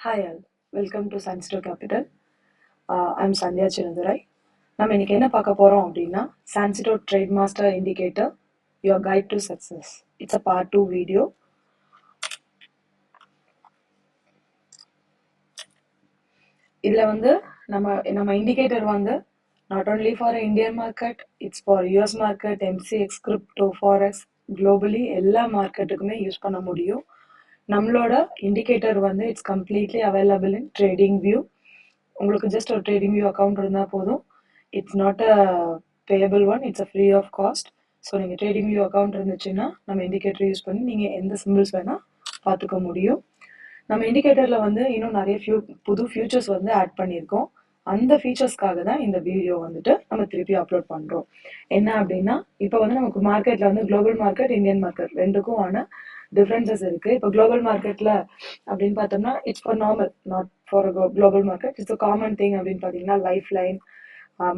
Hi all, welcome to Science Capital. I'm Sandhya Chinnadurai. நம்ம இன்னைக்கு என்ன பார்க்க போறோம் அப்படின்னா Sansito Trade Master Indicator, Your Guide to Success. It's a part 2 video. இதுல வந்து நம்ம இண்டிகேட்டர் வந்து not only for Indian market, it's for US market, MCX, crypto, forex, globally எல்லா மார்க்கெட்டுக்குமே யூஸ் பண்ண முடியும். நம்மளோட இண்டிகேட்டர் வந்து it's completely available in Trading View. உங்களுக்கு ஜஸ்ட் ஒரு ட்ரேடிங் வியூ அக்கௌண்ட் இருந்தால் போதும். It's not a payable one, it's a free of cost. So நீங்கள் ட்ரேடிங் வியூ அக்கௌண்ட் இருந்துச்சுன்னா நம்ம இண்டிகேட்டர் யூஸ் பண்ணி நீங்கள் எந்த சிம்பிள்ஸ் வேணால் பார்த்துக்க முடியும். நம்ம இண்டிகேட்டரில் வந்து இன்னும் நிறைய புது ஃபியூச்சர்ஸ் வந்து ஆட் பண்ணியிருக்கோம். அந்த ஃபீச்சர்ஸ்க்காக தான் இந்த வீடியோ வந்துட்டு நம்ம திருப்பி அப்லோட் பண்ணுறோம். என்ன அப்படின்னா இப்போ வந்து நமக்கு மார்க்கெட்டில் வந்து குளோபல் மார்க்கெட், இந்தியன் மார்க்கெட் ரெண்டுக்கும் ஆன டிஃப்ரென்சஸ் இருக்கு. இப்போ குளோபல் மார்க்கெட்ல அப்படின்னு பார்த்தோம்னா it's for normal, not for global market. It's common thing அப்படின்னு பார்த்தீங்கன்னா life line,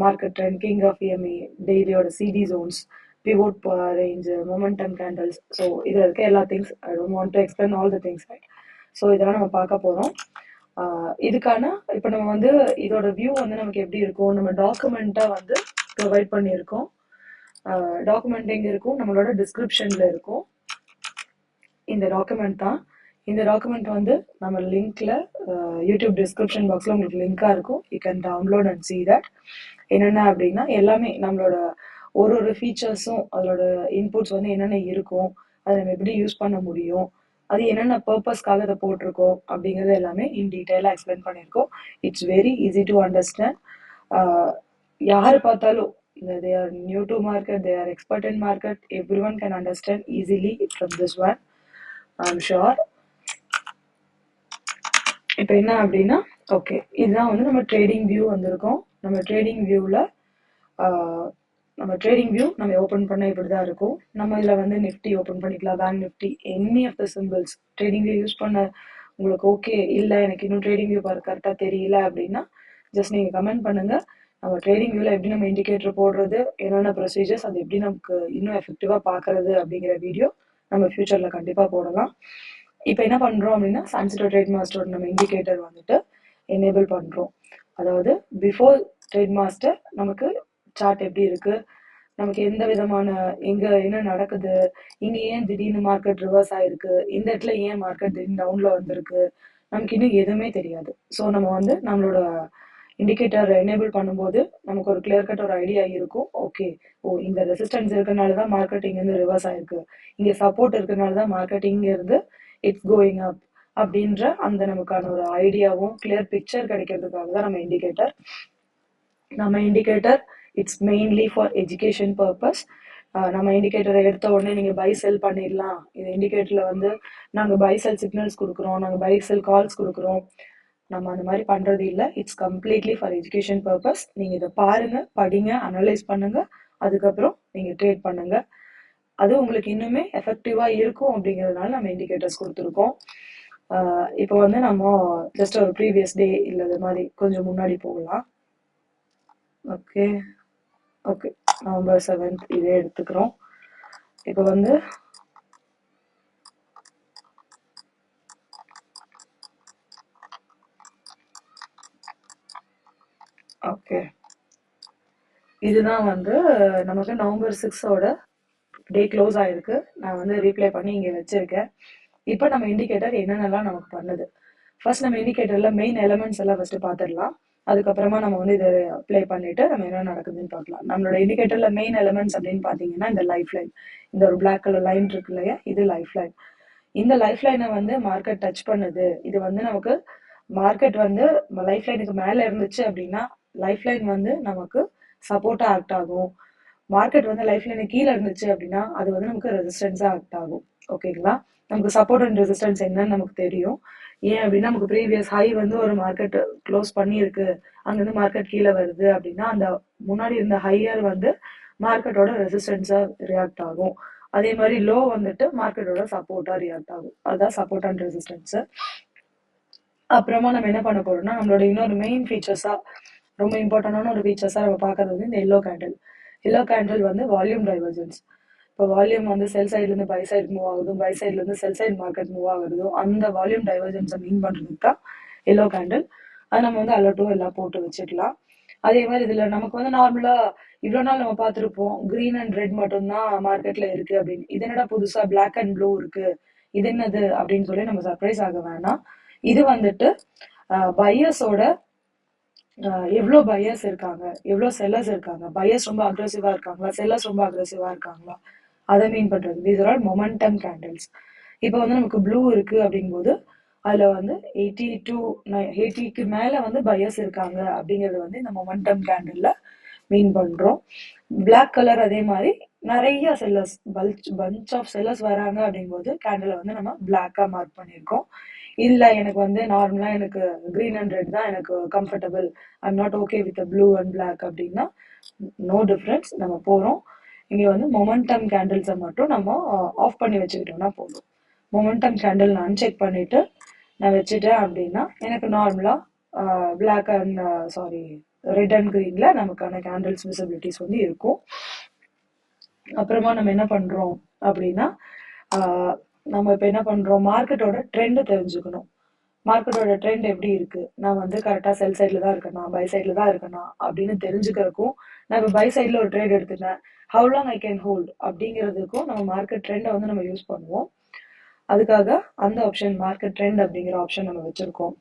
market trend, king of EME, டெய்லியோட CD Jones, pivot range, momentum candles. So இதில் இருக்க எல்லா things I don't want to explain all the things, right? So இதெல்லாம் நம்ம பார்க்க போகிறோம். இதுக்கான இப்போ நம்ம வந்து இதோட வியூ வந்து நமக்கு எப்படி இருக்கும், நம்ம டாக்குமெண்ட்டாக வந்து ப்ரொவைட் பண்ணியிருக்கோம். டாக்குமெண்ட் எங்கே இருக்கும், நம்மளோட டிஸ்கிரிப்ஷனில் இருக்கும். இந்த டாக்குமெண்ட் தான். இந்த டாக்குமெண்ட் வந்து நம்ம லிங்க்ல யூடியூப் டிஸ்கிரிப்ஷன் பாக்ஸில் உங்களுக்கு லிங்காக இருக்கும். You can download and see that. என்னென்ன அப்படின்னா எல்லாமே நம்மளோட ஒரு ஃபீச்சர்ஸும் அதோட இன்புட்ஸ் வந்து என்னென்ன இருக்கும், அதை நம்ம எப்படி யூஸ் பண்ண முடியும், அது என்னென்ன பர்பஸ்க்காக அதை போட்டிருக்கோம் அப்படிங்கிறது எல்லாமே இன் டீட்டெயிலாக எக்ஸ்பிளைன் பண்ணியிருக்கோம். It's very easy to understand. யார் பார்த்தாலும் they are new to market, they are expert in market, everyone can understand easily from this one, I'm sure. இப்போ என்ன அப்படின்னா ஓகே, இதுதான் வந்து நம்ம ட்ரேடிங் வியூ வந்திருக்கோம். நம்ம ட்ரேடிங் வியூவில் நம்ம ஓப்பன் பண்ண இப்படி தான் இருக்கும். நம்ம இதில் வந்து நிஃப்டி ஓப்பன் பண்ணிக்கலாம், bank Nifty, any of the symbols. Trading View use பண்ண உங்களுக்கு ஓகே இல்லை, எனக்கு இன்னும் ட்ரேடிங் வியூ கரெக்டாக தெரியல அப்படின்னா ஜஸ்ட் நீங்கள் கமெண்ட் பண்ணுங்கள். நம்ம ட்ரேடிங் வியூவில் எப்படி நம்ம இண்டிகேட்டர் போடுறது, என்னென்ன ப்ரொசீஜர்ஸ், அது எப்படி நமக்கு இன்னும் எஃபெக்டிவாக பார்க்கறது அப்படிங்கிற வீடியோ நம்ம ஃபியூச்சரில் கண்டிப்பாக போடலாம். இப்போ என்ன பண்ணுறோம் அப்படின்னா சான்சிட்டோ ட்ரேட் மாஸ்டரோட நம்ம இண்டிகேட்டர் வந்துட்டு எனேபிள் பண்ணுறோம். அதாவது பிஃபோர் ட்ரேட் மாஸ்டர் நமக்கு சார்ட் எப்படி இருக்குது, நமக்கு எந்த விதமான எங்கே என்ன நடக்குது, இங்கே ஏன் திடீர்னு மார்க்கெட் ரிவர்ஸ் ஆகிருக்கு, இந்த இடத்துல ஏன் மார்க்கெட் திடீர்னு டவுனில் வந்திருக்கு, நமக்கு இன்னும் எதுவுமே தெரியாது. ஸோ நம்ம வந்து நம்மளோட இண்டிகேட்டர் எனேபிள் பண்ணும்போது நமக்கு ஒரு கிளியர் கட் ஒரு ஐடியா இருக்கும். ஓகே, இந்த ரெசிஸ்டன்ஸ் இருக்கிறனால தான் மார்க்கெட் இங்கேருந்து ரிவர்ஸ் ஆகிருக்கு, இங்கே சப்போர்ட் இருக்கிறனால தான் மார்க்கெட் இங்கேருந்து இட்ஸ் கோயிங் அப் அப்படின்ற அந்த நமக்கான ஒரு ஐடியாவும் கிளியர் பிக்சர் கிடைக்கிறதுக்காக தான் நம்ம indicator it's mainly for education purpose. நம்ம இண்டிகேட்டரை எடுத்த உடனே நீங்கள் பை செல் பண்ணிடலாம். இந்த இண்டிகேட்டரில் வந்து நாங்கள் பை செல் சிக்னல்ஸ் கொடுக்குறோம், நாங்கள் பை செல் கால்ஸ் கொடுக்குறோம், நம்ம அந்த மாதிரி பண்ணுறது இல்லை. It's completely for education purpose. நீங்கள் இதை பாருங்கள், படிங்க, அனலைஸ் பண்ணுங்கள், அதுக்கப்புறம் நீங்கள் ட்ரேட் பண்ணுங்கள். அது உங்களுக்கு இன்னுமே எஃபெக்டிவாக இருக்கும் அப்படிங்கிறதுனால நம்ம இண்டிகேட்டர்ஸ் கொடுத்துருக்கோம். இப்போ வந்து நம்ம ஜஸ்ட் ஒரு ப்ரீவியஸ் டே இல்லை மாதிரி கொஞ்சம் முன்னாடி போகலாம். ஓகே, November 7th இதே எடுத்துக்கிறோம். இப்போ வந்து ஓகே, இதுதான் வந்து நமக்கு November 6 டே க்ளோஸ் ஆயிருக்கு. நான் வந்து ரீப்ளே பண்ணி இங்கே வச்சிருக்கேன். இப்போ நம்ம இண்டிகேட்டர் என்னென்னலாம் நமக்கு பண்ணுது, ஃபர்ஸ்ட் நம்ம இண்டிகேட்டர்ல மெயின் எலமெண்ட்ஸ் எல்லாம் ஃபர்ஸ்ட் பார்த்துடலாம். அதுக்கப்புறமா நம்ம வந்து இதை அப்ளை பண்ணிட்டு நம்ம என்ன நடக்குதுன்னு பார்க்கலாம். நம்மளோட இண்டிகேட்டர்ல மெயின் எலமெண்ட்ஸ் அப்படின்னு பார்த்தீங்கன்னா இந்த லைஃப் லைன், இந்த ஒரு பிளாக் கலர் லைன் இருக்கு இல்லையா, இது லைஃப் லைன். இந்த லைஃப் லைனை வந்து மார்க்கெட் டச் பண்ணுது. இது வந்து நமக்கு மார்க்கெட் வந்து லைஃப் லைனுக்கு மேலே இருந்துச்சு அப்படின்னா லைஃப் லைன் வந்து நமக்கு சப்போர்ட்டா ஆக்ட் ஆகும். மார்க்கெட் வந்து லைஃப் லைனுக்கு கீழே இருந்துச்சு அப்படின்னா அது வந்து நமக்கு ரெசிஸ்டன்ஸா ஆக்ட் ஆகும். ஓகேங்களா, நமக்கு சப்போர்ட் அண்ட் ரெசிஸ்டன்ஸ் என்னன்னு நமக்கு தெரியும். ஏன் அப்படின்னா நமக்கு ப்ரீவியஸ் ஹை வந்து ஒரு மார்க்கெட் க்ளோஸ் பண்ணியிருக்கு, அங்கேருந்து மார்க்கெட் கீழே வருது அப்படின்னா அந்த முன்னாடி இருந்த ஹையர் வந்து மார்க்கெட்டோட ரெசிஸ்டன்ஸா ரியாக்ட் ஆகும். அதே மாதிரி லோ வந்துட்டு மார்க்கெட்டோட சப்போர்ட்டா ரியாக்ட் ஆகும். அதுதான் சப்போர்ட் அண்ட் ரெசிஸ்டன்ஸ். அப்புறமா நம்ம என்ன பண்ண போறோம்னா நம்மளோட இன்னொரு மெயின் ஃபீச்சர்ஸா, ரொம்ப இம்பார்ட்டன்டான ஒரு ஃபீச்சர்ஸா நம்ம பார்க்கறது வந்து இந்த எல்லோ கேண்டில் வந்து வால்யூம் டைவர்ஜென்ஸ். இப்போ வால்யூம் வந்து செல் சைட்லேருந்து பை சைடு மூவ் ஆகுது, பை சைட்லேருந்து செல் சைடு மார்க்கெட் மூவ் ஆகுறதோ அந்த வால்யூம் டைவர்ஜென்ஸை மீன் பண்ணுறதுக்கு தான் எல்லோ கேண்டில். அது நம்ம வந்து அலர்ட்டும் எல்லாம் போட்டு வச்சுக்கலாம். அதே மாதிரி இதுல நமக்கு வந்து நார்மலா இவ்வளவு நாள் நம்ம பார்த்திருப்போம் கிரீன் அண்ட் ரெட் மட்டும்தான் மார்க்கெட்ல இருக்கு அப்படின்னு. இது என்னடா புதுசா பிளாக் அண்ட் ப்ளூ இருக்கு, இது என்னது அப்படின்னு சொல்லி நம்ம சர்ப்ரைஸ் ஆக வேணாம். இது வந்துட்டு பையர்ஸோட எவ்வளோ பையர்ஸ் இருக்காங்க, எவ்வளோ செல்லர்ஸ் இருக்காங்க, பையர்ஸ் ரொம்ப அக்ரெசிவா இருக்காங்களா, செல்லர்ஸ் ரொம்ப அக்ரெசிவா இருக்காங்களா, அதை மீன் பண்றது. These are all momentum candles. இப்போ வந்து நமக்கு ப்ளூ இருக்கு அப்படிங்கும்போது அதுல வந்து 80 மேல வந்து பையர்ஸ் இருக்காங்க அப்படிங்கறது வந்து இந்த மொமெண்டம் கேண்டில்ல மீன் பண்றோம். பிளாக் கலர் அதே மாதிரி நிறைய செல்லர்ஸ் பஞ்ச் ஆஃப் செல்லர்ஸ் வராங்க அப்படிங்கும்போது கேண்டில் வந்து நம்ம பிளாக்கா மார்க் பண்ணியிருக்கோம். இல்ல எனக்கு வந்து நார்மலா எனக்கு கிரீன் அண்ட் ரெட் தான் எனக்கு comfortable, I'm not okay with blue and black அப்படின்னா நோ டிஃபரன்ஸ். நம்ம போறோம் இங்க வந்து மொமெண்டம் கேண்டில்ஸை மட்டும் நம்ம ஆஃப் பண்ணி வச்சுக்கிட்டோம்னா போதும். மொமெண்டம் கேண்டில் நான் அன்செக் பண்ணிட்டு நான் வச்சுட்டேன் அப்படின்னா எனக்கு நார்மலா black and sorry red and கிரீன்ல நமக்கான கேண்டில்ஸ் விசிபிலிட்டிஸ் வந்து இருக்கும். அப்புறமா நம்ம என்ன பண்றோம் அப்படின்னா நம்ம இப்ப என்ன பண்றோம், மார்க்கெட்டோட ட்ரெண்ட் தெரிஞ்சுக்கணும். மார்க்கெட்டோட ட்ரெண்ட் எப்படி இருக்கு, நான் வந்து கரெக்டா செல் சைட்ல தான் இருக்கேனா பை சைட்ல தான் இருக்கேனா அப்படின்னு தெரிஞ்சுக்கிறதுக்கும், நான் இப்போ பை சைட்ல ஒரு ட்ரேட் எடுத்துட்டேன், how long I can hold அப்படிங்கிறதுக்கும் நம்ம மார்க்கெட் ட்ரெண்டை வந்து நம்ம யூஸ் பண்ணுவோம். அதுக்காக அந்த ஆப்ஷன் மார்க்கெட் ட்ரெண்ட் அப்படிங்கிற ஆப்ஷன் நம்ம வச்சிருக்கோம்.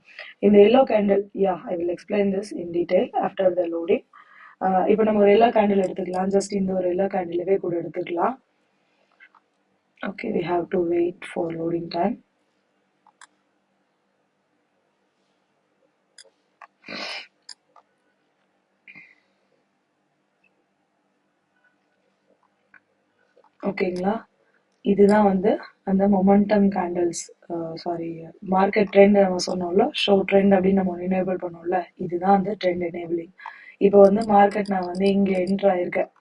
இந்த yellow candle, I will explain this in detail after the loading. இப்போ நம்ம ஒரு எல்லோ கேண்டில் எடுத்துக்கலாம். ஜஸ்ட் இந்த ஒரு எல்லோ கேண்டிலவே கூட எடுத்துக்கலாம். Okay, we have to wait for loading time. ஓகேங்களா, இதுதான் வந்து அந்த momentum candles, sorry market trend நம்ம சொன்னோம்ல, ஷோ ட்ரெண்ட் அப்படின்னு நம்ம எனேபிள் பண்ணோம்ல, இதுதான் அந்த ட்ரெண்ட் எனேபிளிங். இப்போ வந்து மார்க்கெட் நான் வந்து இங்க என்டர் ஆயிருக்கேன்.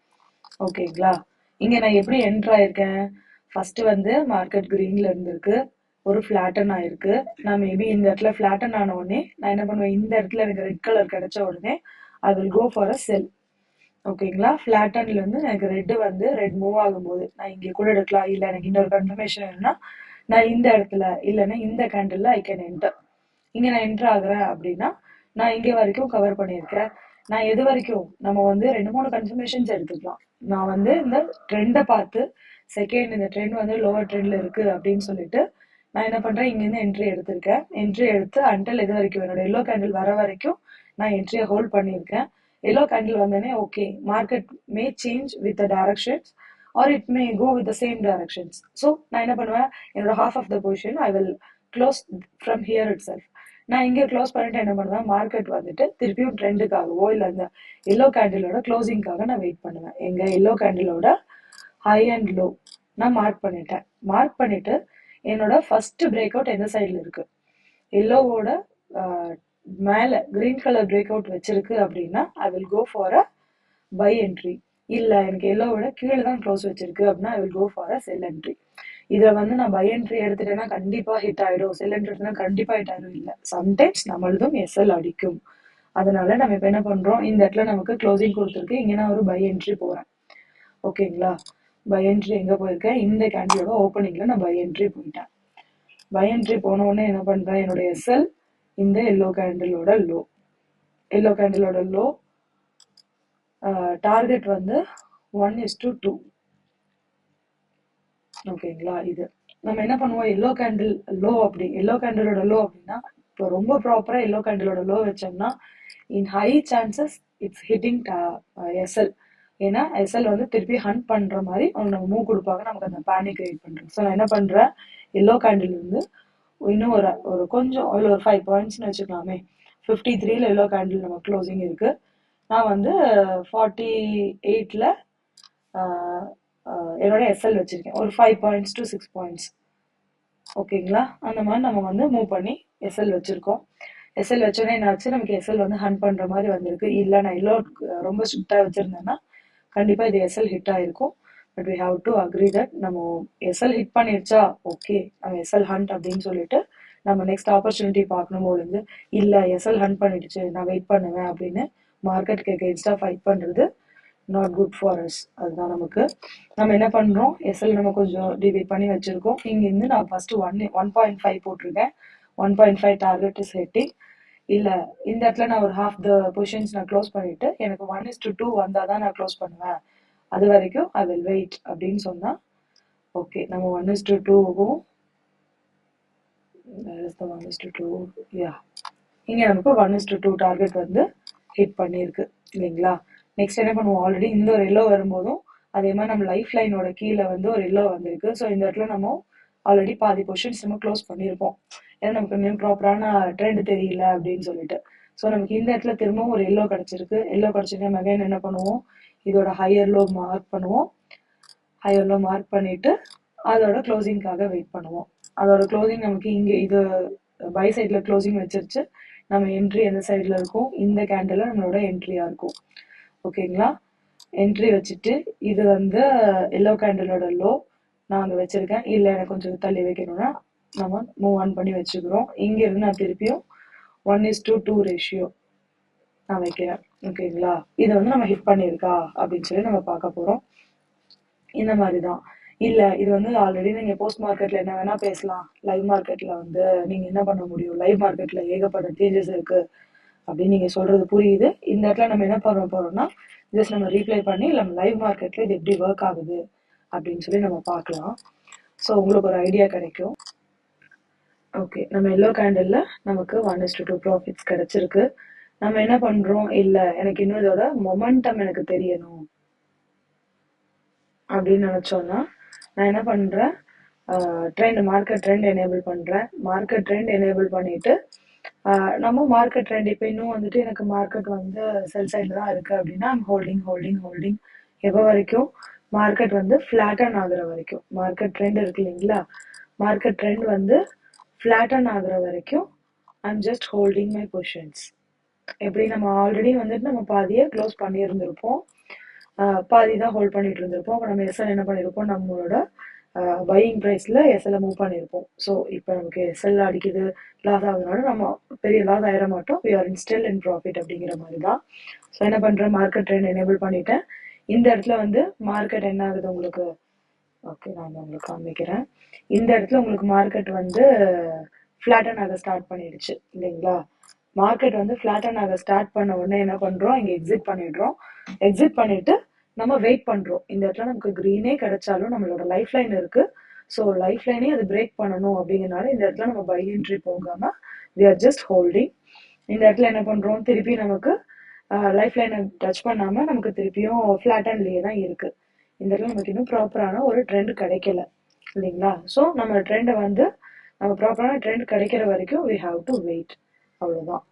ஓகேங்களா, இங்க நான் எப்படி என்டர் ஆயிருக்கேன், ஃபர்ஸ்ட் வந்து மார்க்கெட் கிரீன்ல இருந்திருக்கு, ஒரு ஃபிளாட்டன் ஆயிருக்கு. நான் மேபி இந்த இடத்துல ஃபிளாட்டன் ஆன உடனே நான் என்ன பண்ணுவேன், இந்த இடத்துல எனக்கு ரெட் கலர் கிடைச்ச உடனே ஐ வில் கோ ஃபார் அ செல். ஓகேங்களா, ஃபிளாட்டன்ல இருந்து எனக்கு ரெட் வந்து ரெட் மூவ் ஆகும்போது நான் இங்கே கூட எடுக்கலாம், இல்லை எனக்கு இன்னொரு கன்ஃபர்மேஷன் வேணும்னா நான் இந்த இடத்துல இல்லைன்னா இந்த கேண்டில்ல ஐ கேன் என்டர். இங்க நான் என்டர் ஆகுறேன் அப்படின்னா நான் இங்க வரைக்கும் கவர் பண்ணியிருக்கேன். நான் எது வரைக்கும் நம்ம வந்து 2-3 கன்ஃபர்மேஷன்ஸ் எடுத்துக்கலாம். நான் வந்து இந்த ட்ரெண்டை பார்த்து செகண்ட் இந்த ட்ரெண்ட் வந்து லோவர் ட்ரெண்ட்ல இருக்கு அப்படின்னு சொல்லிட்டு நான் என்ன பண்றேன், இங்க இருந்து என்ட்ரி எடுத்திருக்கேன். என்ட்ரி எடுத்து அன்டில் எது வரைக்கும் என்னோட எல்லோ கேண்டில் வர வரைக்கும் நான் என்ட்ரியை ஹோல்ட் பண்ணியிருக்கேன். எல்லோ கேண்டில் வந்தோடனே okay, market may change with the directions or it may go with the same directions. So நான் என்ன பண்ணுவேன், என்னோட half of the position I will close from here itself. நான் இங்கே க்ளோஸ் பண்ணிட்டு என்ன பண்ணுவேன், மார்க்கெட் வந்துட்டு திருப்பியும் ட்ரெண்டுக்காகவோ இல்லை அந்த எல்லோ கேண்டிலோட க்ளோசிங்காக நான் வெயிட் பண்ணுவேன். எங்க எல்லோ கேண்டிலோட ஹை அண்ட் லோ நான் மார்க் பண்ணிட்டேன். மார்க் பண்ணிட்டு என்னோட ஃபர்ஸ்ட் பிரேக் அவுட் எந்த சைடில் இருக்கு, எல்லோவோட மேல கிரீன் கலர் பிரேக் அவுட் வச்சிருக்கு அப்படின்னா I will go for a buy entry. இல்ல எனக்கு எல்லோவோட கீழே தான் க்ளோஸ் வச்சிருக்கு அப்படின்னா I will go for a sell entry. இதை வந்து நான் பை என்ட்ரி எடுத்துட்டேன்னா கண்டிப்பா ஹிட் ஆயிடும், செல் என்ட்ரி எடுத்தா கண்டிப்பா ஹிட் ஆயிடும் இல்லை, சம்டைம்ஸ் நம்மளதும் எஸ்எல் அடிக்கும். அதனால நம்ம இப்ப என்ன பண்றோம், இந்த இடத்துல நமக்கு க்ளோசிங் கொடுத்துருக்கு, இங்க நான் ஒரு பை என்ட்ரி போறேன். ஓகேங்களா, பை என்ட்ரி எங்க போயிருக்கேன், இந்த கேண்டிலோட ஓப்பனிங்ல நான் பை என்ட்ரி போயிட்டேன். பை என்ட்ரி போன உடனே என்ன பண்றேன், என்னோட எஸ்எல் இந்த எல்லோ கேண்டிலோட லோ, எல்லோ கேண்டிலோட லோ டார்கெட் வந்து 1:2. ஓகேங்களா, இது நம்ம என்ன பண்ணுவோம், எல்லோ கேண்டில் லோ அப்படி எல்லோ கேண்டிலோட லோ அப்படின்னா இப்போ ரொம்ப ப்ராப்பரா எல்லோ கேண்டிலோட லோ வச்சோம்னா in high chances it's hitting SL. ஏன்னா எஸ்எல் வந்து திருப்பி ஹண்ட் பண்ற மாதிரி நம்ம மூவ் கொடுப்பாங்க, நமக்கு அந்த பேனிக் கிரியேட் பண்றோம். ஸோ நான் என்ன பண்றேன், எல்லோ கேண்டில் வந்து இன்னும் ஒரு கொஞ்சம் ஒரு 5 பாயிண்ட்ஸ்னு வச்சுக்கலாமே, 53ல எல்லோ கேண்டில் நம்ம க்ளோசிங் இருக்கு. நான் வந்து 48ல என்னோட எஸ்எல் வச்சிருக்கேன், ஒரு 5 பாயிண்ட்ஸ் டு 6 பாயிண்ட்ஸ். ஓகேங்களா, அந்த மாதிரி நம்ம வந்து மூவ் பண்ணி எஸ்எல் வச்சிருக்கோம். எஸ்எல் வச்சோடனே என்னாச்சு, நமக்கு எஸ்எல் வந்து ஹண்ட் பண்ற மாதிரி வந்திருக்கு. இல்லை நான் எல்லோ ரொம்ப ஸ்ட்ரிக்டா வச்சிருந்தேன்னா கண்டிப்பா இது எஸ்எல் ஹிட் ஆயிருக்கும். But we have to agree that நம்ம எஸ்எல் ஹிட் பண்ணிடுச்சா ஓகே, நம்ம எஸ்எல் ஹண்ட் அப்படின்னு சொல்லிட்டு நம்ம நெக்ஸ்ட் ஆப்பர்ச்சுனிட்டி பார்க்கணும் பொழுது இல்லை எஸ்எல் ஹண்ட் பண்ணிடுச்சு நான் வெயிட் பண்ணுவேன் அப்படின்னு மார்க்கெட்டுக்கு எகெயின்ஸ்டா ஃபைட் பண்றது நாட் குட் ஃபார் அஸ். அதுதான் நமக்கு நம்ம என்ன பண்றோம், எஸ்எல் நம்ம கொஞ்சம் டிவைட் பண்ணி வச்சிருக்கோம். இங்க இருந்து நான் ஃபர்ஸ்ட் 1.5 போட்டிருக்கேன். 1.5 டார்கெட் இஸ் ஹிட்டிங். இல்ல இந்த இடத்துல நான் ஒரு half the பொசிஷன்ஸ் நான் க்ளோஸ் பண்ணிட்டு எனக்கு 1:2 வந்தாதான் நான் க்ளோஸ் பண்ணுவேன், அது வரைக்கும் ஐ வில் வெயிட் அப்படின்னு சொன்னா ஓகே. நம்ம 1:2வும் the 1:2 யா இங்க நமக்கு 1:2 டார்கெட் வந்து ஹிட் பண்ணியிருக்கு இல்லைங்களா. நெக்ஸ்ட் என்ன பண்ணுவோம், ஆல்ரெடி இந்த ஒரு எல்லோ வரும்போதும் அதே மாதிரி நம்ம லைஃப் லைனோட கீழே வந்து ஒரு எல்லோ வந்திருக்கு. ஸோ இந்த இடத்துல நம்ம ஆல்ரெடி பாதி பொசிஷன்ஸ் நம்ம க்ளோஸ் பண்ணியிருப்போம், ஏன்னா நமக்கு இன்னும் ப்ராப்பரான ட்ரெண்ட் தெரியல அப்படின்னு சொல்லிட்டு. ஸோ நமக்கு இந்த இடத்துல திரும்பவும் ஒரு எல்லோ கிடச்சிருக்கு. எல்லோ கிடச்சிட்டு நம்ம அகைன் என்ன பண்ணுவோம், இதோட ஹையர் லோ மார்க் பண்ணுவோம். ஹையர் லோ மார்க் பண்ணிட்டு அதோட க்ளோசிங்காக வெயிட் பண்ணுவோம். அதோட க்ளோசிங் நமக்கு இங்கே இது பை சைடில் க்ளோசிங் வச்சிருச்சு. நம்ம என்ட்ரி எந்த சைடில் இருக்கும், இந்த கேண்டில் நம்மளோட என்ட்ரியாக இருக்கும். ஓகேங்களா. என்ட்ரி வச்சுட்டு இது வந்து எல்லோ கேண்டிலோட லோ நான் அங்கே வச்சிருக்கேன். இல்லை எனக்கு கொஞ்சம் தள்ளி வைக்கணும்னா நம்ம மூவ் ஆன் பண்ணி வச்சுக்கிறோம். இங்கிருந்து நான் திருப்பியும் 1:2 ரேஷியோ நான் வைக்கிறேன். ஓகேங்களா. இதை வந்து நம்ம ஹிட் பண்ணியிருக்கா அப்படின்னு சொல்லி நம்ம பார்க்க போகிறோம். இந்த மாதிரி தான். இல்லை இது வந்து ஆல்ரெடி நீங்கள் போஸ்ட் மார்க்கெட்டில் என்ன வேணால் பேசலாம், லைவ் மார்க்கெட்டில் வந்து நீங்கள் என்ன பண்ண முடியும், லைவ் மார்க்கெட்டில் ஏகப்பட்ட சேஞ்சஸ் இருக்குது அப்படின்னு நீங்கள் சொல்கிறது புரியுது. இந்த இடத்துல நம்ம என்ன பண்ண போகிறோம்னா ஜஸ்ட் நம்ம ரீப்ளை பண்ணி நம்ம லைவ் மார்க்கெட்டில் இது எப்படி ஒர்க் ஆகுது அப்படின்னு சொல்லி நம்ம பார்க்கலாம். ஸோ உங்களுக்கு ஒரு ஐடியா கிடைக்கும். ஓகே, நம்ம எல்லோ கேண்டில் நமக்கு 1:2 ப்ராஃபிட்ஸ் கிடைச்சிருக்கு. நம்ம என்ன பண்ணுறோம், இல்லை எனக்கு இன்னும் இதோட மொமெண்டம் எனக்கு தெரியணும் அப்படின்னு நினச்சோன்னா நான் என்ன பண்ணுறேன், மார்க்கெட் ட்ரெண்ட் எனேபிள் பண்ணுறேன். மார்க்கெட் ட்ரெண்ட் எனேபிள் பண்ணிவிட்டு நம்ம மார்க்கெட் ட்ரெண்ட் இப்போ இன்னும் வந்துட்டு எனக்கு மார்க்கெட் வந்து செல் சைடில் தான் இருக்குது அப்படின்னா ஹோல்டிங் எப்போ வரைக்கும், மார்க்கெட் வந்து ஃப்ளாட்டன் ஆகுற வரைக்கும். மார்க்கெட் ட்ரெண்ட் இருக்கு இல்லைங்களா, மார்க்கெட் ட்ரெண்ட் வந்து ஃப்ளாட்டன் ஆகுற வரைக்கும் I'm just holding my positions. எப்படி நம்ம ஆல்ரெடி வந்துட்டு நம்ம பாதியை க்ளோஸ் பண்ணியிருந்திருப்போம், பாதி தான் ஹோல்ட் பண்ணிட்டு இருந்திருப்போம். அப்போ நம்ம எஸ்எல் என்ன பண்ணியிருப்போம், நம்மளோட பையிங் ப்ரைஸில் எஸ்எல்லை மூவ் பண்ணியிருப்போம். ஸோ இப்போ நமக்கு எஸ்எல் அடிக்குது, லாஸ் ஆகுதுனால நம்ம பெரிய லாஸ் ஆயிட மாட்டோம், we are still in profit அப்படிங்கிற மாதிரி தான். ஸோ என்ன பண்ணுறேன், மார்க்கெட் ட்ரெண்ட் எனேபிள் பண்ணிட்டேன். இந்த இடத்துல வந்து மார்க்கெட் என்ன ஆகுது உங்களுக்கு, ஓகே நான் உங்களுக்கு காமிக்கிறேன். இந்த இடத்துல உங்களுக்கு மார்க்கெட் வந்து ஃப்ளாட்டன் ஆக ஸ்டார்ட் பண்ணிடுச்சு இல்லைங்களா. மார்க்கெட் வந்து ஃப்ளாட்டன் ஆக ஸ்டார்ட் பண்ண உடனே என்ன பண்ணுறோம், இங்கே எக்ஸிட் பண்ணிடுறோம். எக்ஸிட் பண்ணிட்டு நம்ம வெயிட் பண்ணுறோம். இந்த இடத்துல நமக்கு க்ரீனே கிடைச்சாலும் நம்மளோட லைஃப் லைன் இருக்குது. ஸோ லைஃப் லைனே அது பிரேக் பண்ணணும் அப்படிங்கிறனால இந்த இடத்துல நம்ம பை என்ட்ரி போகாமல் வி ஆர் ஜஸ்ட் ஹோல்டிங். இந்த இடத்துல என்ன பண்ணுறோம், திருப்பி நமக்கு லைஃப் லைனை டச் பண்ணாமல் நமக்கு திருப்பியும் ஃப்ளாட்டன்லேயே தான் இருக்குது. இந்த இடத்துல நமக்கு இன்னும் ப்ராப்பரான ஒரு ட்ரெண்ட் கிடைக்கல இல்லைங்களா. ஸோ நம்ம ட்ரெண்டை வந்து நம்ம ப்ராப்பரான ட்ரெண்ட் கிடைக்கிற வரைக்கும் வி ஹாவ் டு வெயிட், அவ்வளோதான்.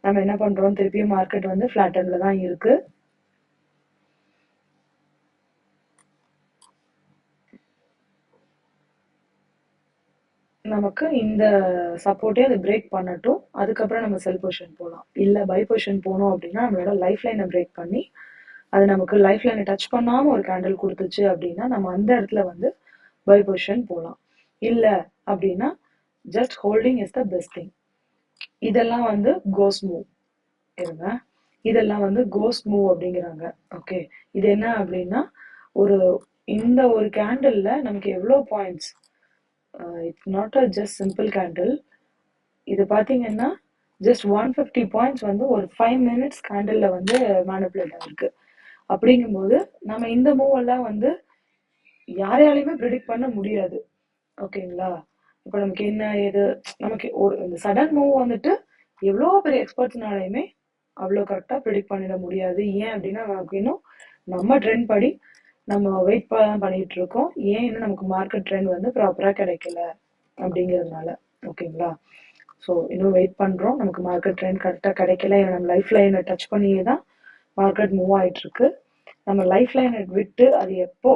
நம்ம என்ன பண்ணுறோம், திருப்பியும் மார்க்கெட் வந்து ஃப்ளாட்டனில் தான் இருக்குது. நமக்கு இந்த சப்போர்ட்டே அது பிரேக் பண்ணட்டும், அதுக்கப்புறம் நம்ம செல் பொசிஷன் போகலாம். இல்லை பை பொசிஷன் போனோம் அப்படின்னா நம்மளோட லைஃப் லைனை பிரேக் பண்ணி அது நமக்கு லைஃப் லைனை டச் பண்ணாமல் ஒரு கேண்டில் கொடுத்துச்சு அப்படின்னா நம்ம அந்த இடத்துல வந்து பை பொசிஷன் போகலாம். இல்லை அப்படின்னா just holding is the best thing. இதெல்லாம் வந்து கோஸ் மூவ் இருங்க, இதெல்லாம் வந்து கோஸ் மூவ் அப்படிங்கிறாங்க. ஓகே, இது என்ன அப்படின்னா ஒரு இந்த ஒரு கேண்டில்ல நமக்கு எவ்வளோ points, it's not a just simple candle. இது பார்த்தீங்கன்னா ஜஸ்ட் 150 பாயிண்ட்ஸ் வந்து ஒரு 5 மினிட்ஸ் கேண்டிலில் வந்து மேனிப்புலேட் ஆகிருக்கு. அப்படிங்கும்போது நம்ம இந்த மூவ் எல்லாம் வந்து யாரையாலையுமே ப்ரிடிக்ட் பண்ண முடியாது. ஓகேங்களா. இப்போ நமக்கு என்ன ஏது, நமக்கு ஒரு இந்த சடன் மூவ் வந்துட்டு எவ்வளோ பெரிய எக்ஸ்பர்ட்ஸ்னாலையுமே அவ்வளோ கரெக்டாக ப்ரிடிக்ட் பண்ணிட முடியாது. ஏன் அப்படின்னா நமக்கு இன்னும் நம்ம ட்ரெண்ட் படி நம்ம வெயிட் தான் பண்ணிட்டு இருக்கோம். ஏன் இன்னும் நமக்கு மார்க்கெட் ட்ரெண்ட் வந்து ப்ராப்பராக கிடைக்கல அப்படிங்கிறதுனால. ஓகேங்களா. ஸோ இன்னும் வெயிட் பண்ணுறோம், நமக்கு மார்க்கெட் ட்ரெண்ட் கரெக்டாக கிடைக்கல. ஏன்னா நம்ம லைஃப் லைனை டச் பண்ணியே தான் மார்க்கெட் மூவ் ஆகிட்டு இருக்கு. நம்ம லைஃப் லைனை விட்டு அது எப்போ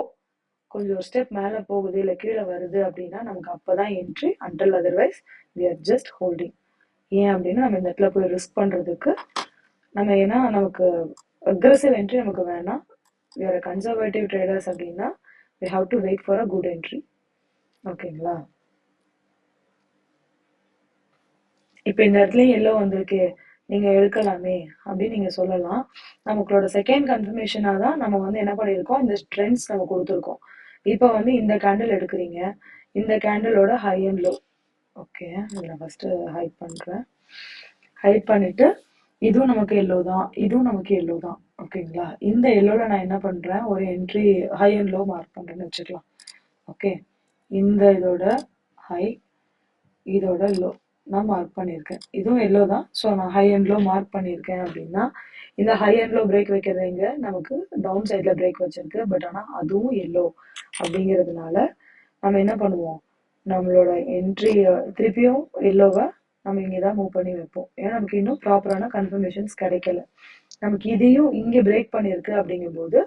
கொஞ்சம் ஒரு ஸ்டெப் மேலே போகுது இல்லை கீழே வருது அப்படின்னா நமக்கு அப்போ தான் entry, until otherwise we are just holding. ஏன் அப்படின்னா நம்ம இந்த இடத்துல போய் ரிஸ்க் பண்ணுறதுக்கு நம்ம, ஏன்னா நமக்கு அக்ரெசிவ் என்ட்ரி நமக்கு வேணாம். வி ஆர் கன்சர்வேட்டிவ் ட்ரேடர்ஸ் அப்படின்னா we have to wait for a good entry. ஓகேங்களா. இப்போ இந்த இடத்துலையும் எல்லோ வந்திருக்கு, நீங்கள் எடுக்கலாமே அப்படின்னு நீங்கள் சொல்லலாம். நமக்களோட செகண்ட் கன்ஃபர்மேஷனாக தான் நம்ம வந்து என்ன பண்ணியிருக்கோம், இந்த ட்ரெண்ட்ஸ் நம்ம கொடுத்துருக்கோம். இப்போ வந்து இந்த கேண்டில் எடுக்கிறீங்க, இந்த கேண்டிலோட ஹை அண்ட் லோ. ஓகே, இதை நான் ஃபஸ்ட்டு ஹைட் பண்ணுறேன். ஹைட் பண்ணிட்டு இதுவும் நமக்கு எல்லோ தான், இதுவும் நமக்கு எல்லோ தான். ஓகேங்களா? இந்த எல்லோல நான் என்ன பண்றேன், ஒரு entry high and low mark பண்றேன்னு வச்சுக்கலாம். ஓகே, இந்த இதோட ஹை, இதோட லோ நான் மார்க் பண்ணியிருக்கேன். இதுவும் எல்லோ தான். ஸோ நான் ஹை அண்ட் லோ மார்க் பண்ணியிருக்கேன் அப்படின்னா, இந்த ஹை அண்ட் லோ பிரேக் வைக்கிறது இங்க நமக்கு டவுன் சைடில் பிரேக் வச்சிருக்கு. பட் ஆனால் அதுவும் எல்லோ அப்படிங்கிறதுனால நம்ம என்ன பண்ணுவோம், நம்மளோட என்ட்ரி திருப்பியும் எல்லோவை நம்ம இங்கே தான் மூவ் பண்ணி வைப்போம். ஏன்னா நமக்கு இன்னும் ப்ராப்பரான கன்ஃபர்மேஷன்ஸ் கிடைக்கல. நமக்கு இதையும் இங்கே பிரேக் பண்ணியிருக்கு அப்படிங்கும்போது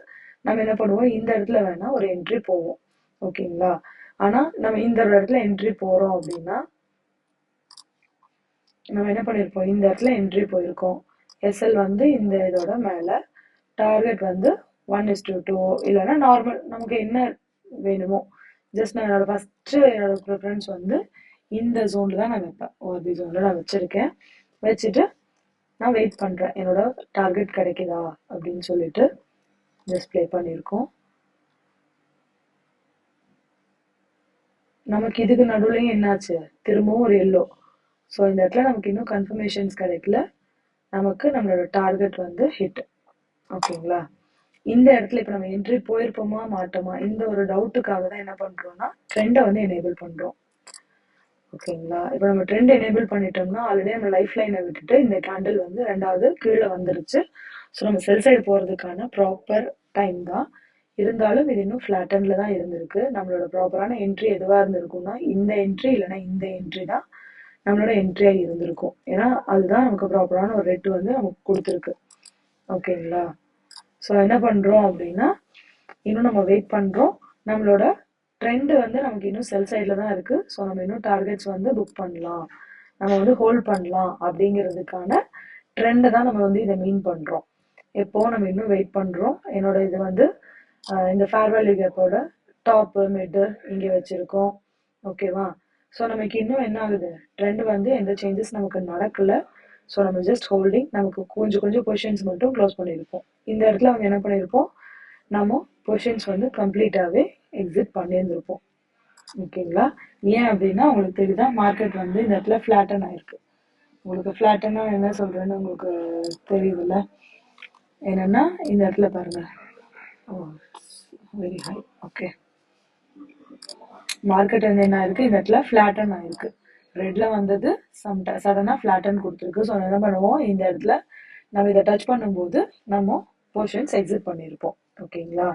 நம்ம என்ன பண்ணுவோம், இந்த இடத்துல வேணா ஒரு என்ட்ரி போவோம். ஓகேங்களா? ஆனால் நம்ம இந்த இடத்துல என்ட்ரி போகிறோம் அப்படின்னா நம்ம என்ன பண்ணியிருப்போம், இந்த இடத்துல என்ட்ரி போயிருக்கோம். எஸ்எல் வந்து இந்த இதோட மேலே, டார்கெட் வந்து 1:2 இல்லைன்னா நார்மல் நமக்கு என்ன வேணுமோ. ஜஸ்ட் நான் என்னோட ஃபஸ்ட்டு என்னோட ப்ரிஃபரன்ஸ் வந்து இந்த ஜோனில் தான் நான் வைப்பேன். ஓஆர்பி ஜோனில் நான் வச்சுருக்கேன். வச்சுட்டு நான் வெயிட் பண்ணுறேன் என்னோட டார்கெட் கிடைக்குதா அப்படின்னு சொல்லிட்டு ஜஸ்ட் ப்ளே பண்ணியிருக்கோம். நமக்கு இதுக்கு நடுவுலையும் என்னாச்சு, திரும்பவும் ஒரு எல்லோ. ஸோ இந்த இடத்துல நமக்கு இன்னும் கன்ஃபர்மேஷன்ஸ் கிடைக்கல. நமக்கு நம்மளோட டார்கெட் வந்து ஹிட். ஓகேங்களா? இந்த இடத்துல இப்போ நம்ம என்ட்ரி போயிருப்போமா மாட்டோமா, இந்த ஒரு டவுட்டுக்காக தான் என்ன பண்ணுறோம்னா ட்ரெண்டை வந்து எனேபிள் பண்ணுறோம். ஓகேங்களா? இப்போ நம்ம ட்ரெண்ட் எனேபிள் பண்ணிட்டோம்னா ஆல்ரெடி நம்ம லைஃப் லைனை விட்டுட்டு இந்த கேண்டில் வந்து ரெண்டாவது கீழே வந்துருச்சு. ஸோ நம்ம செல் சைடு போகிறதுக்கான ப்ராப்பர் டைம் தான். இருந்தாலும் இது இன்னும் ஃப்ளாட்டனில் தான் இருந்திருக்கு. நம்மளோட ப்ராப்பரான என்ட்ரி எதுவாக இருந்திருக்கும்னா இந்த என்ட்ரி இல்லைன்னா இந்த என்ட்ரி தான் நம்மளோட என்ட்ரியாக இருந்திருக்கும். ஏன்னா அதுதான் நமக்கு ப்ராப்பரான ஒரு ரேட்டு வந்து நமக்கு கொடுத்துருக்கு. ஓகேங்களா? ஸோ என்ன பண்ணுறோம் அப்படின்னா இன்னும் நம்ம வெயிட் பண்ணுறோம். நம்மளோட ட்ரெண்டு வந்து நமக்கு இன்னும் செல் சைடில் தான் இருக்குது. ஸோ நம்ம இன்னும் டார்கெட்ஸ் வந்து புக் பண்ணலாம், நம்ம வந்து ஹோல்ட் பண்ணலாம் அப்படிங்கிறதுக்கான ட்ரெண்டை தான் நம்ம வந்து இதை மீன் பண்ணுறோம். எப்போ நம்ம இன்னும் வெயிட் பண்ணுறோம். என்னோட இது வந்து இந்த ஃபேர் வேல்யூ கேப்போட டாப்பு மிட்டு இங்கே வச்சுருக்கோம். ஓகேவா? ஸோ நமக்கு இன்னும் என்ன ஆகுது, ட்ரெண்ட் வந்து எந்த சேஞ்சஸ் நமக்கு நடக்கலை. ஸோ நம்ம ஜஸ்ட் ஹோல்டிங், நமக்கு கொஞ்சம் கொஞ்சம் பொசிஷன்ஸ் மட்டும் க்ளோஸ் பண்ணியிருப்போம். இந்த இடத்துல வந்து என்ன பண்ணியிருப்போம், நம்ம பொசிஷன்ஸ் வந்து கம்ப்ளீட்டாகவே எக்ஸிட் பண்ணியிருந்திருப்போம். ஓகேங்களா? ஏன் அப்படின்னா உங்களுக்கு தெரியுதா, மார்க்கெட் வந்து இந்த இடத்துல ஃப்ளாட்டன் ஆயிருக்கு. உங்களுக்கு ஃப்ளாட்டன்னா என்ன சொல்கிறேன்னு உங்களுக்கு தெரியுதுல்ல. என்னென்னா இந்த இடத்துல பாருங்கள், ஓ வெரி ஹை. ஓகே, மார்க்கெட் வந்து என்ன ஆயிருக்கு, இந்த இடத்துல ஃப்ளாட்டன் ஆயிருக்கு. ரெட்ல வந்தது சடனாக ஃப்ளாட்டன் கொடுத்துருக்கு. ஸோ என்ன பண்ணுவோம், இந்த இடத்துல நம்ம இதை டச் பண்ணும்போது நம்ம போர்ஷன்ஸ் எக்ஸிட் பண்ணியிருப்போம். ஓகேங்களா?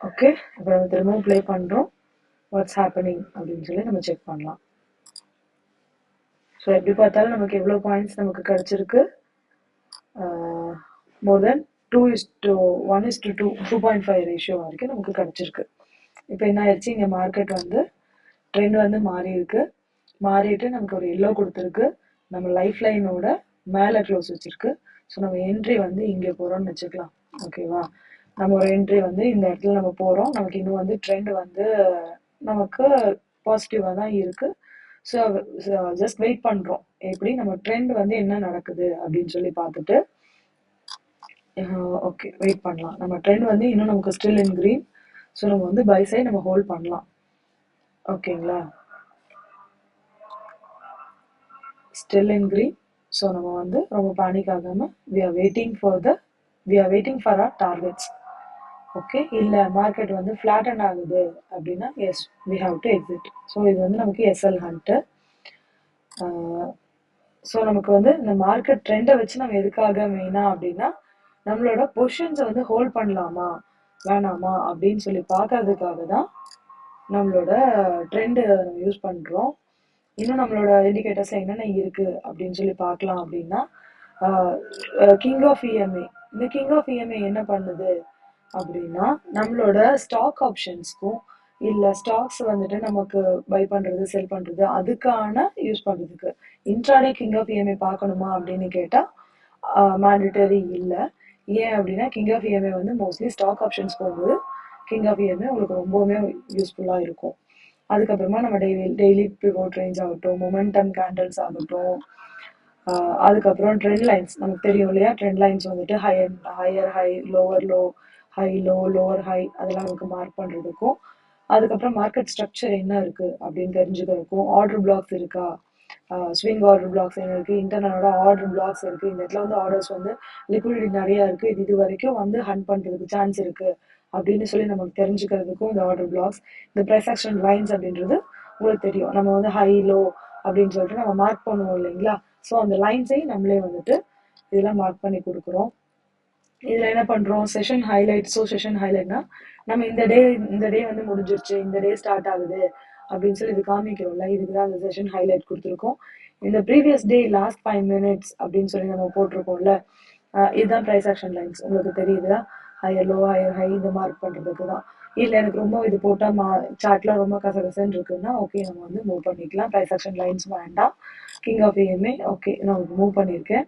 ஓகே, இப்போ நம்ம திரும்பவும் ப்ளே பண்ணுறோம். வாட்ஸ் ஹேப்பனிங் அப்படின்னு சொல்லி நம்ம செக் பண்ணலாம். ஸோ எப்படி பார்த்தாலும் நமக்கு எவ்வளோ பாயிண்ட்ஸ் நமக்கு கிடச்சிருக்கு, மோர் தென் 2:1:2 2.5 ரேஷியோ வரைக்கும் நமக்கு கிடச்சிருக்கு. இப்போ என்ன ஆயிடுச்சு, இங்கே மார்க்கெட் வந்து ட்ரெண்ட் வந்து மாறி இருக்கு. மாறிட்டு நமக்கு ஒரு எல்லோ கொடுத்துருக்கு. நம்ம லைஃப் லைனோட மேலே க்ளோஸ் வச்சிருக்கு. ஸோ நம்ம என்ட்ரி வந்து இங்கே போகிறோம்னு வச்சுக்கலாம். ஓகேவா? நம்ம ஒரு என்ட்ரி வந்து இந்த இடத்துல நம்ம போகிறோம். நமக்கு இன்னும் வந்து ட்ரெண்ட் வந்து நமக்கு பாசிட்டிவாக தான் இருக்குது. ஸோ ஜஸ்ட் வெயிட் பண்ணுறோம், எப்படி நம்ம ட்ரெண்ட் வந்து என்ன நடக்குது அப்படின்னு சொல்லி பார்த்துட்டு. ஓகே, வெயிட் பண்ணலாம். நம்ம ட்ரெண்ட் வந்து இன்னும் நமக்கு ஸ்டில் இன் க்ரீன். ஸோ நம்ம வந்து பை சைட் நம்ம ஹோல்ட் பண்ணலாம். ஓகேங்களா? Still in green. ஸோ நம்ம வந்து ரொம்ப பேனிக் ஆகாமல் we are waiting for our targets. Okay, இல்லை மார்க்கெட் வந்து ஃப்ளாட்டன் ஆகுது அப்படின்னா yes we have to exit. So இது வந்து நமக்கு எஸ்எல் ஹண்ட்டு. ஸோ நமக்கு வந்து இந்த மார்க்கெட் ட்ரெண்டை வச்சு நம்ம எதுக்காக மெயினாக அப்படின்னா நம்மளோட பொசிஷன்ஸை வந்து ஹோல்ட் பண்ணலாமா வேணாமா அப்படின்னு சொல்லி பார்க்கறதுக்காக தான் நம்மளோட ட்ரெண்டு நம்ம யூஸ் பண்ணுறோம். இன்னும் நம்மளோட இண்டிகேட்டர்ஸில் என்னென்ன இருக்குது அப்படின்னு சொல்லி பார்க்கலாம். அப்படின்னா கிங் ஆஃப் இஎம்ஐ, இந்த கிங் ஆஃப் இஎம்ஐ என்ன பண்ணுது அப்படின்னா நம்மளோட ஸ்டாக் ஆப்ஷன்ஸ்க்கும் இல்லை ஸ்டாக்ஸ் வந்துட்டு நமக்கு பை பண்ணுறது செல் பண்ணுறது அதுக்கான யூஸ் பண்ணுறதுக்கு. இன்ட்ராடே கிங் ஆஃப் இஎம்ஐ பார்க்கணுமா அப்படின்னு கேட்டால் மேண்டட்டரி இல்லை. ஏன் அப்படின்னா கிங் ஆஃப் இஎம்ஐ வந்து மோஸ்ட்லி ஸ்டாக் ஆப்ஷன்ஸ் போகும்போது கிங் ஆஃப் இஎம்ஐ உங்களுக்கு ரொம்பவுமே யூஸ்ஃபுல்லாக இருக்கும். அதுக்கப்புறமா நம்ம டெய்லி பிவோட் ரேஞ்ச் ஆகட்டும், மொமெண்டம் கேண்டல்ஸ் ஆகட்டும், அதுக்கப்புறம் ட்ரெண்ட் லைன்ஸ் நமக்கு தெரியும் இல்லையா. ட்ரெண்ட் லைன்ஸ் வந்துட்டு higher high, lower low, high low, lower high அதெல்லாம் நமக்கு மார்க் பண்ணுறதுக்கும் அதுக்கப்புறம் மார்க்கெட் ஸ்ட்ரக்சர் என்ன இருக்கு அப்படின்னு தெரிஞ்சுக்கிறதுக்கும், ஆர்டர் பிளாக்ஸ் இருக்கா, ஸ்விங் ஆர்டர் பிளாக்ஸ் என்ன இருக்கு, இன்டர்னலோட ஆர்டர் பிளாக்ஸ் இருக்கு, இந்த இடத்துல வந்து ஆர்டர்ஸ் வந்து லிக்விடிட்டி நிறைய இருக்கு, இது வரைக்கும் வந்து ஹண்ட் பண்றதுக்கு சான்ஸ் இருக்கு அப்படின்னு சொல்லி நமக்கு தெரிஞ்சுக்கிறதுக்கும் இந்த ஆர்டர் பிளாக்ஸ். இந்த ப்ரைஸ் ஆக்ஷன் லைன்ஸ் அப்படின்றது உங்களுக்கு தெரியும், நம்ம வந்து ஹை லோ அப்படின்னு சொல்லிட்டு நம்ம மார்க் பண்ணுவோம் இல்லைங்களா. ஸோ அந்த லைன்ஸையும் நம்மளே வந்துட்டு இதெல்லாம் மார்க் பண்ணி கொடுக்குறோம். இதுல என்ன பண்றோம், செஷன் ஹைலைட். ஸோ செஷன் ஹைலைட்னா நம்ம இந்த டே வந்து முடிஞ்சிருச்சு, இந்த டே ஸ்டார்ட் ஆகுது அப்படின்னு சொல்லி இது காமிக்கிறோம்ல, இதுக்கு தான் அந்த செஷன் ஹைலைட் கொடுத்துருக்கோம். இந்த ப்ரீவியஸ் டே லாஸ்ட் 5 minutes அப்படின்னு சொல்லி நம்ம போட்டிருக்கோம்ல, இதுதான் ப்ரைஸ் ஆக்ஷன் லைன்ஸ். உங்களுக்கு தெரியுதா, ஹையர் லோ ஹையர் ஹை இந்த மார்க் பண்றதுக்கு தான். இல்லை எனக்கு ரொம்ப இது போட்டால் சார்ட்லாம் ரொம்ப கசகசன்னு இருக்குன்னா ஓகே நம்ம வந்து மூவ் பண்ணிக்கலாம். ப்ரைஸ் ஆக்ஷன் லைன்ஸ் வேண்டாம். கிங் ஆஃப் இஎம்ஐ ஓகே நான் மூவ் பண்ணியிருக்கேன்.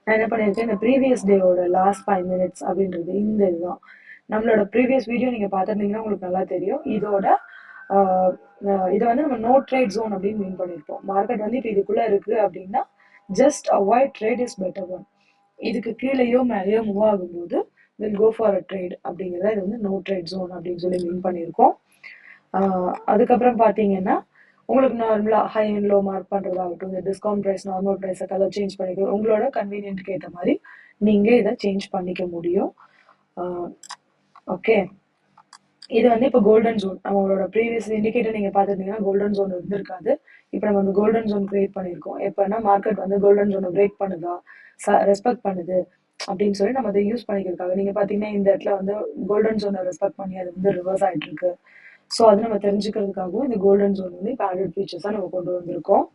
நான் என்ன பண்ணியிருக்கேன், இந்த ப்ரீவியஸ் டேவோட லாஸ்ட் 5 minutes அப்படின்றது இந்த இதுதான். நம்மளோட ப்ரீவியஸ் வீடியோ நீங்கள் பார்த்துருந்தீங்கன்னா உங்களுக்கு நல்லா தெரியும். இதோட இதை வந்து நம்ம நோ ட்ரேட் ஜோன் அப்படின்னு மீன் பண்ணியிருப்போம். மார்க்கெட் வந்து இப்போ இதுக்குள்ளே இருக்குது அப்படின்னா just avoid trade is better one. இதுக்கு கீழேயோ மேலேயோ மூவ் ஆகும்போது will go for a trade அப்படிங்கிறத இது வந்து நோ ட்ரேட் ஜோன் அப்படின்னு சொல்லி மீன் பண்ணியிருக்கோம். அதுக்கப்புறம் பார்த்தீங்கன்னா உங்களுக்கு நார்மலாக ஹை அண்ட் லோ மார்க் பண்ணுறதாகட்டும், இந்த டிஸ்கவுண்ட் ப்ரைஸ் நார்மல் ப்ரைஸை கலர் சேஞ்ச் பண்ணிக்க உங்களோட கன்வீனியன்ட்க்கு ஏற்ற மாதிரி நீங்கள் இதை சேஞ்ச் பண்ணிக்க முடியும். ஓகே, இது வந்து இப்போ கோல்டன் ஜோன். நம்மளோட ப்ரீவியஸ் இண்டிகேட்டர் நீங்கள் பார்த்துருந்தீங்கன்னா கோல்டன் ஜோன் இருந்திருக்காது. இப்போ நம்ம வந்து கோல்டன் ஜோன் கிரியேட் பண்ணியிருக்கோம். எப்போனா மார்க்கெட் வந்து கோல்டன் ஜோனை பிரேக் பண்ணுதா, ரெஸ்பெக்ட் பண்ணுது அப்படின்னு சொல்லி நம்ம அதை யூஸ் பண்ணிக்கிறதுக்காக. நீங்கள் பார்த்தீங்கன்னா இந்த இடத்துல வந்து கோல்டன் ஜோனை ரெஸ்பெக்ட் பண்ணி அது வந்து ரிவர்ஸ் ஆகிட்டு இருக்கு. ஸோ அது நம்ம தெரிஞ்சுக்கிறதுக்காகவும் இந்த கோல்டன் ஜோன் வந்து இப்போ ஆடட் ஃபீச்சர்ஸாக நம்ம கொண்டு வந்திருக்கோம்.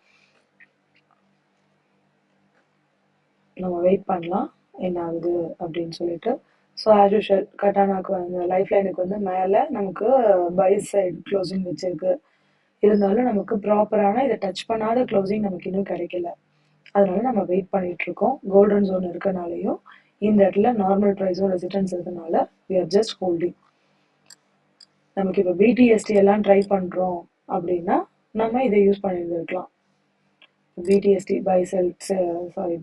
நம்ம வெயிட் பண்ணலாம் என்ன ஆகுது அப்படின்னு சொல்லிட்டு. ஸோ ஆஸ் யூஷுவல் கட்டானாக்கு வந்து லைஃப் லைனுக்கு வந்து மேலே நமக்கு பை சைடு க்ளோசிங் வச்சிருக்கு. இருந்தாலும் நமக்கு ப்ராப்பரான இதை டச் பண்ணாத க்ளோசிங் நமக்கு இன்னும் கிடைக்கல. அதனால நம்ம வெயிட் பண்ணிட்டு இருக்கோம். கோல்டன் ஜோன் இருக்கனாலையும் இந்த இடத்துல நார்மல் ப்ரைஸும் ரெசிஸ்டன்ஸ் இருக்கனால we are just holding. நமக்கு இப்போ பிடிஎஸ்டி எல்லாம் ட்ரை பண்ணுறோம் அப்படின்னா நம்ம இதை யூஸ் பண்ணியிருந்துருக்கலாம். BTST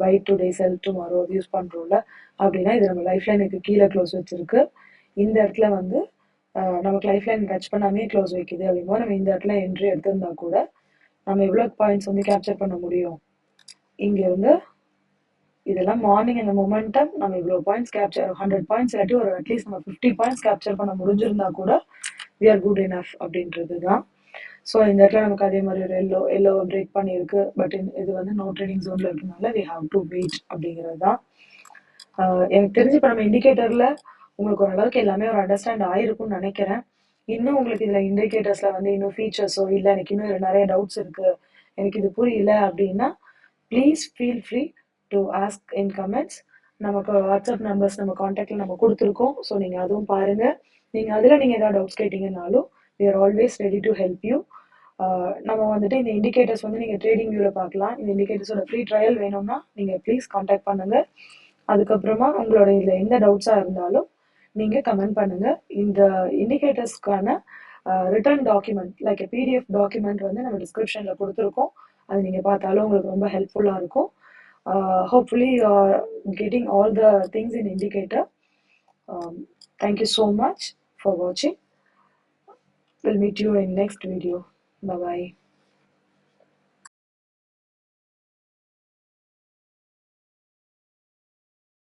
buy today sell tomorrow use பண்ணுறோம்ல அப்படின்னா இது நம்ம லைஃப் லைனுக்கு கீழே க்ளோஸ் வச்சிருக்கு. இந்த இடத்துல வந்து நமக்கு லைஃப் லைன் டச் பண்ணாமே க்ளோஸ் வைக்குது அப்படிங்கும்போது நம்ம இந்த இடத்துல என்ட்ரி எடுத்திருந்தா கூட நம்ம எவ்வளோ பாயிண்ட்ஸ் வந்து கேப்சர் பண்ண முடியும். இங்கேருந்து இதெல்லாம் மார்னிங் அந்த மொமெண்டம் நம்ம இவ்வளோ பாயிண்ட்ஸ் கேப்சர் 100 பாயிண்ட்ஸ் இல்லாட்டி ஒரு அட்லீஸ்ட் நம்ம 50 பாயிண்ட்ஸ் கேப்சர் பண்ண முடிஞ்சிருந்தா கூட we are good enough அப்படின்றது தான். ஸோ இந்த இடத்துல நமக்கு அதே மாதிரி ஒரு எல்லோ பிரேக் பண்ணியிருக்கு. பட் இது வந்து நோ ட்ரேடிங் ஜோனில் இருக்கனால we have to wait அப்படிங்கிறது தான். எனக்கு தெரிஞ்சு இப்போ நம்ம இண்டிகேட்டரில் உங்களுக்கு ஓரளவுக்கு எல்லாமே ஒரு அண்டர்ஸ்டாண்ட் ஆயிருக்கும்னு நினைக்கிறேன். இன்னும் உங்களுக்கு இதில் இண்டிகேட்டர்ஸில் வந்து இன்னும் ஃபீச்சர்ஸோ இல்லை எனக்கு இன்னும் இதில் நிறைய டவுட்ஸ் இருக்குது, எனக்கு இது புரியல அப்படின்னா please feel free to ask in comments. நமக்கு வாட்ஸ்அப் நம்பர்ஸ் நம்ம காண்டாக்டில் நம்ம கொடுத்துருக்கோம். ஸோ நீங்கள் அதுவும் பாருங்கள். நீங்கள் அதில் நீங்கள் ஏதாவது doubts கேட்டிங்கனாலும் we are always ready to help you. நம்ம வந்துட்டு இந்த இண்டிகேட்டர்ஸ் வந்து நீங்கள் ட்ரேடிங் வியூவில் பார்க்கலாம். இந்த இண்டிகேட்டர்ஸோட ஃப்ரீ ட்ரையல் வேணும்னா நீங்கள் ப்ளீஸ் காண்டாக்ட் பண்ணுங்கள். அதுக்கப்புறமா உங்களோட இதில் எந்த டவுட்ஸாக இருந்தாலும் நீங்கள் கமெண்ட் பண்ணுங்கள். இந்த இண்டிகேட்டர்ஸ்க்கான return document like PDF document வந்து நம்ம டிஸ்கிரிப்ஷனில் கொடுத்துருக்கோம். அது நீங்கள் பார்த்தாலும் உங்களுக்கு ரொம்ப ஹெல்ப்ஃபுல்லாக இருக்கும். Hopefully you are getting all the things in indicator. Thank you so much for watching. We'll meet you in next video. Bye bye.